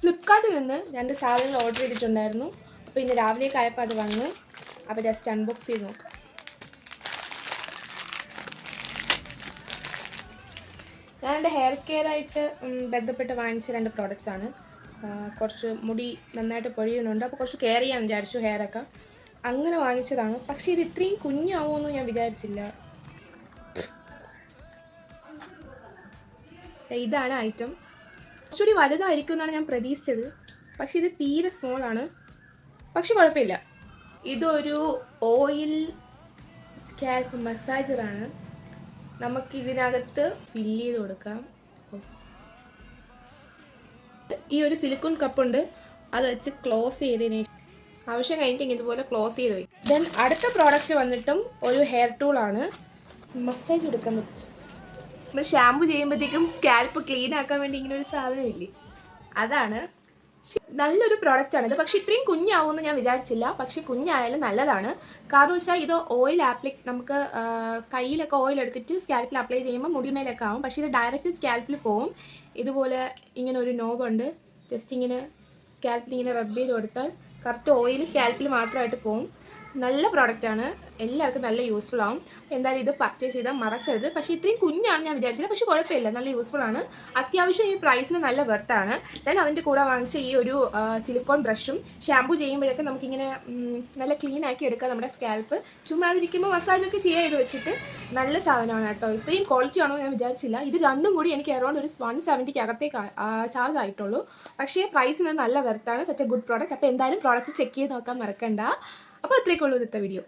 ഫ്ലിപ്കാർട്ടിൽ നിന്ന് 2 സാധനങ്ങൾ ഓർഡർ ചെയ്തിട്ടുണ്ടായിരുന്നു. അപ്പോൾ ഇന്ന് രാവിലേക്ക് ആയപ്പോൾ അത് വന്നു. അപ്പോൾ ജസ്റ്റ് അൺബോക്സ് ചെയ്ത് നോക്കാം. ഞാൻ എൻ്റെ ഹെയർ കെയർ ആയിട്ട് ബന്ധപ്പെട്ട് വാങ്ങിച്ച 2 പ്രോഡക്റ്റ്സ് ആണ്. കുറച്ച് മുടി നന്നായിട്ട് പൊഴിയുന്നുണ്ട്, അപ്പോൾ കുറച്ച് കെയർ ചെയ്യാൻ വിചാരിച്ചു ഹെയറൊക്കെ. അങ്ങനെ വാങ്ങിച്ചതാണ്. പക്ഷേ ഇത് ഇത്രയും കുഞ്ഞാവുമെന്ന് ഞാൻ വിചാരിച്ചില്ല. ഇതാണ് ഐറ്റം. കുറച്ചുകൂടി വലുതായിരിക്കും എന്നാണ് ഞാൻ പ്രതീക്ഷിച്ചത്. പക്ഷെ ഇത് തീരെ സ്മോളാണ്. പക്ഷെ കുഴപ്പമില്ല. ഇതൊരു ഓയിൽ സ്കാൽപ്പ് മസാജറാണ്. നമുക്കിതിനകത്ത് ഫില്ല് ചെയ്ത് കൊടുക്കാം. ഈ ഒരു സിലിക്കോൺ കപ്പുണ്ട്, അത് വെച്ച് ക്ലോസ് ചെയ്തതിന് ആവശ്യം കഴിഞ്ഞിട്ട് ഇതുപോലെ ക്ലോസ് ചെയ്ത് വയ്ക്കും. ദെൻ അടുത്ത പ്രോഡക്റ്റ് വന്നിട്ടും ഒരു ഹെയർ ടൂളാണ്. മസാജ് കൊടുക്കുന്നത് നമ്മൾ ഷാമ്പു ചെയ്യുമ്പോഴത്തേക്കും സ്കാൽപ്പ് ക്ലീൻ ആക്കാൻ വേണ്ടി ഇങ്ങനെ ഒരു സാധനം ഇല്ലേ, അതാണ്. നല്ലൊരു പ്രോഡക്റ്റാണ് ഇത്. പക്ഷെ ഇത്രയും കുഞ്ഞാവുമെന്ന് ഞാൻ വിചാരിച്ചില്ല. പക്ഷെ കുഞ്ഞായാലും നല്ലതാണ്. കാരണം വെച്ചാൽ ഇത് ഓയിൽ നമുക്ക് കയ്യിലൊക്കെ ഓയിൽ എടുത്തിട്ട് സ്കാൽപ്പിൽ അപ്ലൈ ചെയ്യുമ്പോൾ മുടിമേലൊക്കെ ആവും. പക്ഷേ ഇത് ഡയറക്റ്റ് സ്കാൽപ്പിൽ പോവും. ഇതുപോലെ ഇങ്ങനെ ഒരു നോബുണ്ട്. ജസ്റ്റ് ഇങ്ങനെ സ്കാൽപ്പിൽ ഇങ്ങനെ റബ്ബ് ചെയ്ത് കൊടുത്താൽ കറക്റ്റ് ഓയിൽ സ്കാൽപ്പിൽ മാത്രമായിട്ട് പോവും. നല്ല പ്രോഡക്റ്റാണ്, എല്ലാവർക്കും നല്ല യൂസ്ഫുൾ ആവും. എന്തായാലും ഇത് പർച്ചേസ് ചെയ്താൽ മറക്കരുത്. പക്ഷേ ഇത്രയും കുഞ്ഞാണ് ഞാൻ വിചാരിച്ചില്ല. പക്ഷേ കുഴപ്പമില്ല, നല്ല യൂസ്ഫുൾ ആണ്. അത്യാവശ്യം ഈ പ്രൈസിന് നല്ല വെർത്താണ്. ഞാൻ അതിൻ്റെ കൂടെ വാങ്ങിച്ച ഈ ഒരു സിലിക്കോൺ ബ്രഷും ഷാമ്പു ചെയ്യുമ്പോഴൊക്കെ നമുക്കിങ്ങനെ നല്ല ക്ലീൻ ആക്കി എടുക്കാം നമ്മുടെ സ്കാൽപ്പ്. ചുമ്മാതിരിക്കുമ്പോൾ മസാജൊക്കെ ചെയ്യാൻ ഇത് വെച്ചിട്ട് നല്ല സാധനമാണ് കേട്ടോ. ഇത്രയും ക്വാളിറ്റി ആണോ ഞാൻ വിചാരിച്ചില്ല. ഇത് രണ്ടും കൂടി എനിക്ക് അറൗണ്ട് ഒരു 170 അകത്തേക്ക് ചാർജ് ആയിട്ടുള്ളൂ. പക്ഷേ പ്രൈസിന് നല്ല വെർത്താണ്. Such a good product. അപ്പോൾ എന്തായാലും പ്രോഡക്റ്റ് ചെക്ക് ചെയ്ത് നോക്കാൻ മറക്കണ്ട. അപ്പോൾ അത്രയൊക്കെ ഉള്ളൂ ഇന്നത്തെ വീഡിയോ.